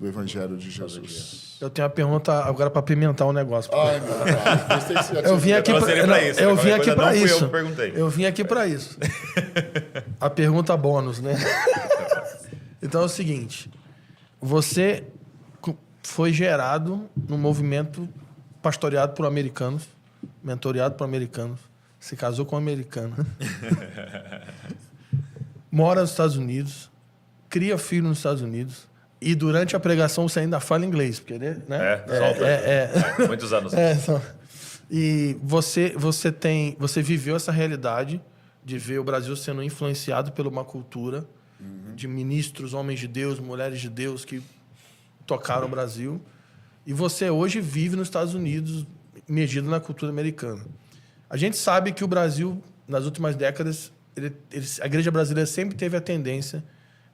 do Evangelho de Jesus. Eu tenho uma pergunta agora para pimentar um negócio. Ai, meu pai. Eu vim aqui para isso. Eu vim aqui para isso. A pergunta bônus, né? Então é o seguinte. Você foi gerado num movimento pastoreado por americanos, mentoreado por americanos, se casou com um americano, mora nos Estados Unidos, cria filho nos Estados Unidos e durante a pregação você ainda fala inglês, porque, né? Muitos anos. E você viveu essa realidade de ver o Brasil sendo influenciado por uma cultura de ministros, homens de Deus, mulheres de Deus que tocaram o Brasil. E você hoje vive nos Estados Unidos, imergido na cultura americana. A gente sabe que o Brasil, nas últimas décadas, a igreja brasileira sempre teve a tendência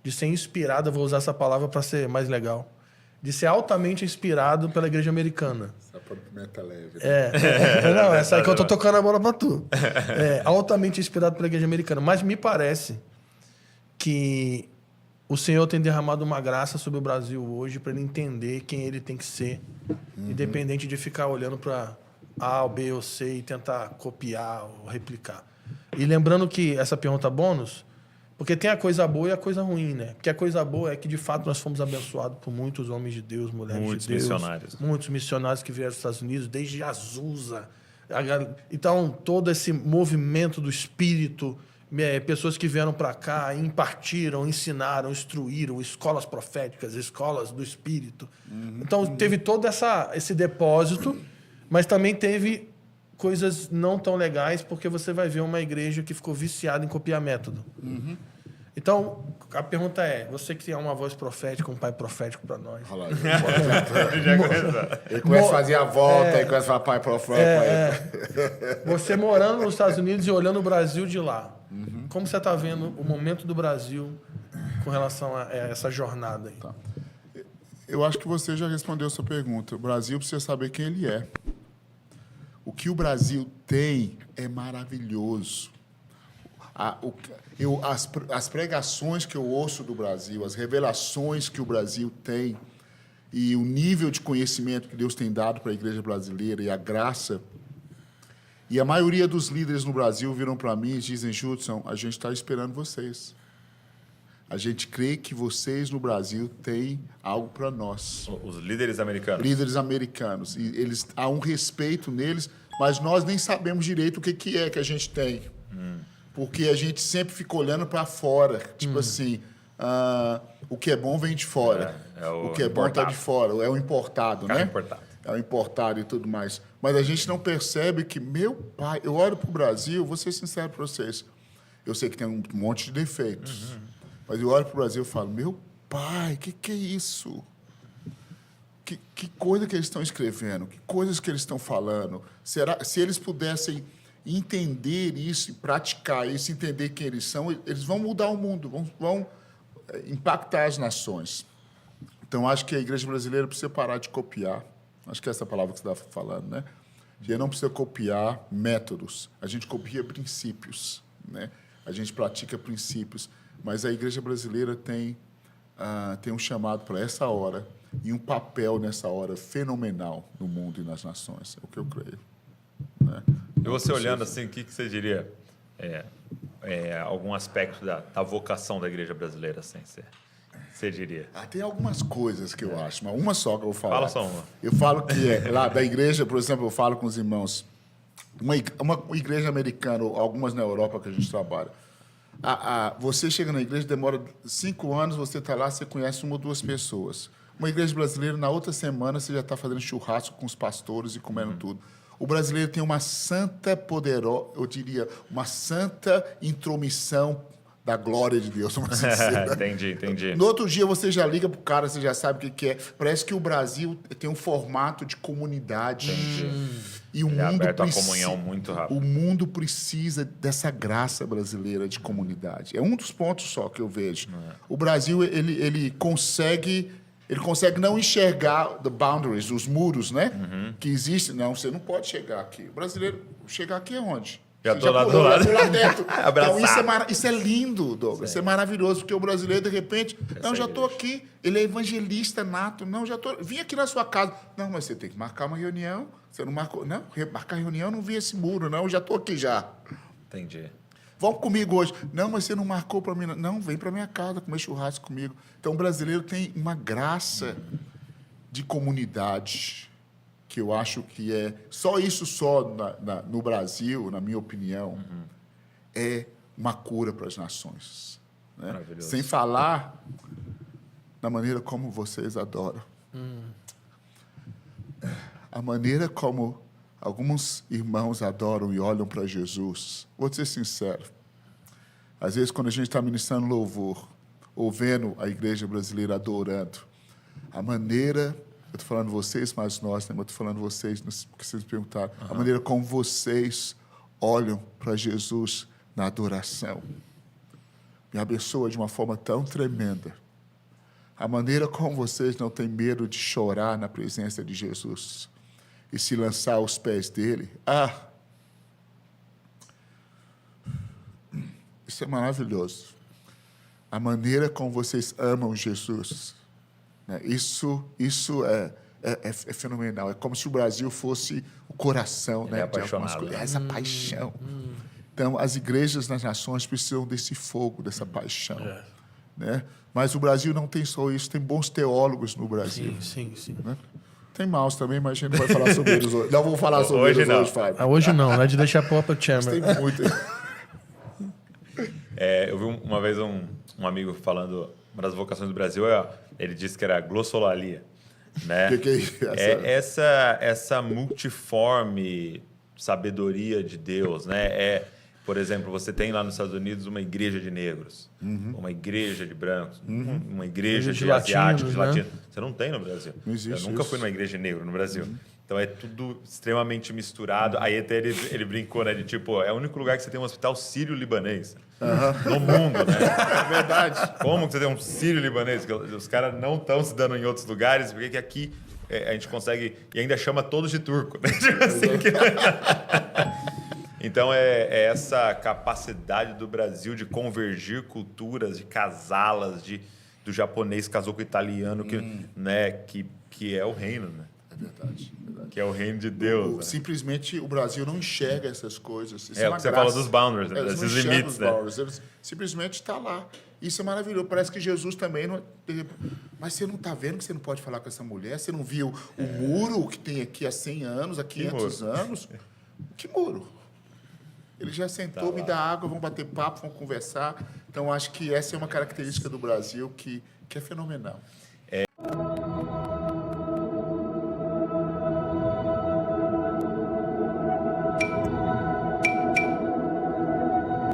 de ser inspirada, vou usar essa palavra para ser mais legal, de ser altamente inspirado pela igreja americana. Essa pimenta leve. Não, essa aí que eu tô tocando a bola para tu. Altamente inspirado pela igreja americana. Mas me parece que o Senhor tem derramado uma graça sobre o Brasil hoje para ele entender quem ele tem que ser, independente de ficar olhando para A, ou B ou C e tentar copiar ou replicar. E lembrando que essa pergunta bônus, porque tem a coisa boa e a coisa ruim, né? Porque a coisa boa é que, de fato, nós fomos abençoados por muitos homens de Deus, mulheres de Deus. Muitos missionários que vieram dos Estados Unidos, desde Azusa. Então, todo esse movimento do Espírito, pessoas que vieram para cá, impartiram, ensinaram, instruíram, escolas proféticas, escolas do Espírito. Então, teve todo esse depósito, mas também teve coisas não tão legais, porque você vai ver uma igreja que ficou viciada em copiar método. Então, a pergunta é, você que tem uma voz profética, um pai profético para nós. Ele começa a fazer a volta, ele começa a falar pai profético. Você morando nos Estados Unidos e olhando o Brasil de lá, como você está vendo o momento do Brasil com relação a essa jornada aí? Tá. Eu acho que você já respondeu a sua pergunta. O Brasil precisa saber quem ele é. O que o Brasil tem é maravilhoso. As pregações que eu ouço do Brasil, as revelações que o Brasil tem e o nível de conhecimento que Deus tem dado para a igreja brasileira e a graça. E a maioria dos líderes no Brasil viram para mim e dizem, Judson, a gente está esperando vocês. A gente crê que vocês no Brasil têm algo para nós. Os líderes americanos. Líderes americanos. E há um respeito neles, mas nós nem sabemos direito o que é que a gente tem. Porque a gente sempre fica olhando para fora. Tipo assim, o que é bom vem de fora. O que é bom está de fora. É o importado, né? É o importado e tudo mais. Mas a gente não percebe que, meu pai... Eu olho para o Brasil, vou ser sincero para vocês. Eu sei que tem um monte de defeitos. Mas eu olho para o Brasil e falo, meu pai, que é isso? Que coisa que eles estão escrevendo? Que coisas que eles estão falando? Se eles pudessem entender isso, praticar isso, entender quem eles são, eles vão mudar o mundo, vão impactar as nações. Então, acho que a igreja brasileira precisa parar de copiar. Acho que é essa palavra que você está falando, né? A gente não precisa copiar métodos. A gente copia princípios, né? A gente pratica princípios. Mas a igreja brasileira tem um chamado para essa hora e um papel nessa hora fenomenal no mundo e nas nações. É o que eu creio. Né? E você olhando assim, o que você diria? Algum aspecto da vocação da igreja brasileira, assim, você diria? Tem algumas coisas que eu acho, mas uma só que eu vou falar. Fala só uma. Eu falo que lá da igreja, por exemplo, eu falo com os irmãos, uma igreja americana, ou algumas na Europa que a gente trabalha, você chega na igreja, demora 5 anos, você está lá, você conhece 1 ou 2 pessoas. Uma igreja brasileira, na outra semana, você já está fazendo churrasco com os pastores e comendo tudo. O brasileiro tem uma santa poderosa, eu diria, uma santa intromissão da glória de Deus. Vamos dizer. Entendi. No outro dia, você já liga para o cara, você já sabe o que é. Parece que o Brasil tem um formato de comunidade. E o mundo aberto à comunhão muito rápido. O mundo precisa dessa graça brasileira de comunidade. É um dos pontos só que eu vejo. O Brasil, ele consegue não enxergar the boundaries, os muros, né? Que existem. Não, você não pode chegar aqui. O brasileiro chegar aqui é onde? Já Você tô lá do pulou, lado. já tô lá dentro. Abraçado. Então, isso é lindo, Douglas. Isso é maravilhoso, porque o brasileiro, de repente, não, já estou aqui. Ele é evangelista nato. Não, já estou. Vim aqui na sua casa. Não, mas você tem que marcar uma reunião. Você não marcou. Não, marcar reunião, não vi esse muro, não. Eu já estou aqui já. Entendi. Vamos comigo hoje. Não, mas você não marcou para mim. Não, vem para minha casa comer churrasco comigo. Então, o brasileiro tem uma graça de comunidade que eu acho que é... Só isso no Brasil, na minha opinião, é uma cura para as nações. Né? Maravilhoso. Sem falar na maneira como vocês adoram. A maneira como alguns irmãos adoram e olham para Jesus. Vou ser sincero. Às vezes, quando a gente está ministrando louvor, ou vendo a igreja brasileira adorando, a maneira... Eu estou falando vocês, mas nós, né? Eu estou falando vocês, porque vocês me perguntaram. A maneira como vocês olham para Jesus na adoração me abençoa de uma forma tão tremenda. A maneira como vocês não têm medo de chorar na presença de Jesus e se lançar aos pés dele. Isso é maravilhoso. A maneira como vocês amam Jesus. Né? Isso é fenomenal. É como se o Brasil fosse o coração, Ele né, é de algumas apaixonado, coisas. né? Essa paixão. Então, as igrejas nas nações precisam desse fogo, dessa paixão. Né? Mas o Brasil não tem só isso, tem bons teólogos no Brasil. Sim. Né? Tem maus também, mas a gente não vai falar sobre eles hoje. Não vamos falar sobre Hoje eles não. hoje, Fábio. Hoje não, né? De deixar para o chairman. Tem muito. Eu vi uma vez um amigo falando, uma das vocações do Brasil, ele disse que era a glossolalia. Né? O que é isso? Essa multiforme sabedoria de Deus, né? Por exemplo, você tem lá nos Estados Unidos uma igreja de negros, uma igreja de brancos, uma igreja de asiáticos, latinos, né? latinos. Você não tem no Brasil. Não existe Eu nunca isso. fui numa igreja de negro no Brasil. Então é tudo extremamente misturado. Aí até ele brincou, né? De tipo, é o único lugar que você tem um hospital sírio-libanês no mundo, né? É verdade. Como que você tem um sírio-libanês? Que os caras não estão se dando em outros lugares, porque que aqui a gente consegue... E ainda chama todos de turco. Né? Tipo assim, Então, é essa capacidade do Brasil de convergir culturas, de casá-las, do japonês casou com o italiano, que é o reino, né? É verdade. Que é o reino de Deus. Né? Simplesmente o Brasil não enxerga essas coisas. Isso É o uma que você graça. fala dos boundaries, né? Eles não Desses enxergam limites, os né? boundaries. Eles simplesmente está lá. Isso é maravilhoso. Parece que Jesus também não... Mas você não está vendo que você não pode falar com essa mulher? Você não viu o muro que tem aqui há 100 anos, há 500 anos? Que muro? Ele já sentou, me dá água, vamos bater papo, vamos conversar. Então, acho que essa é uma característica do Brasil que é fenomenal.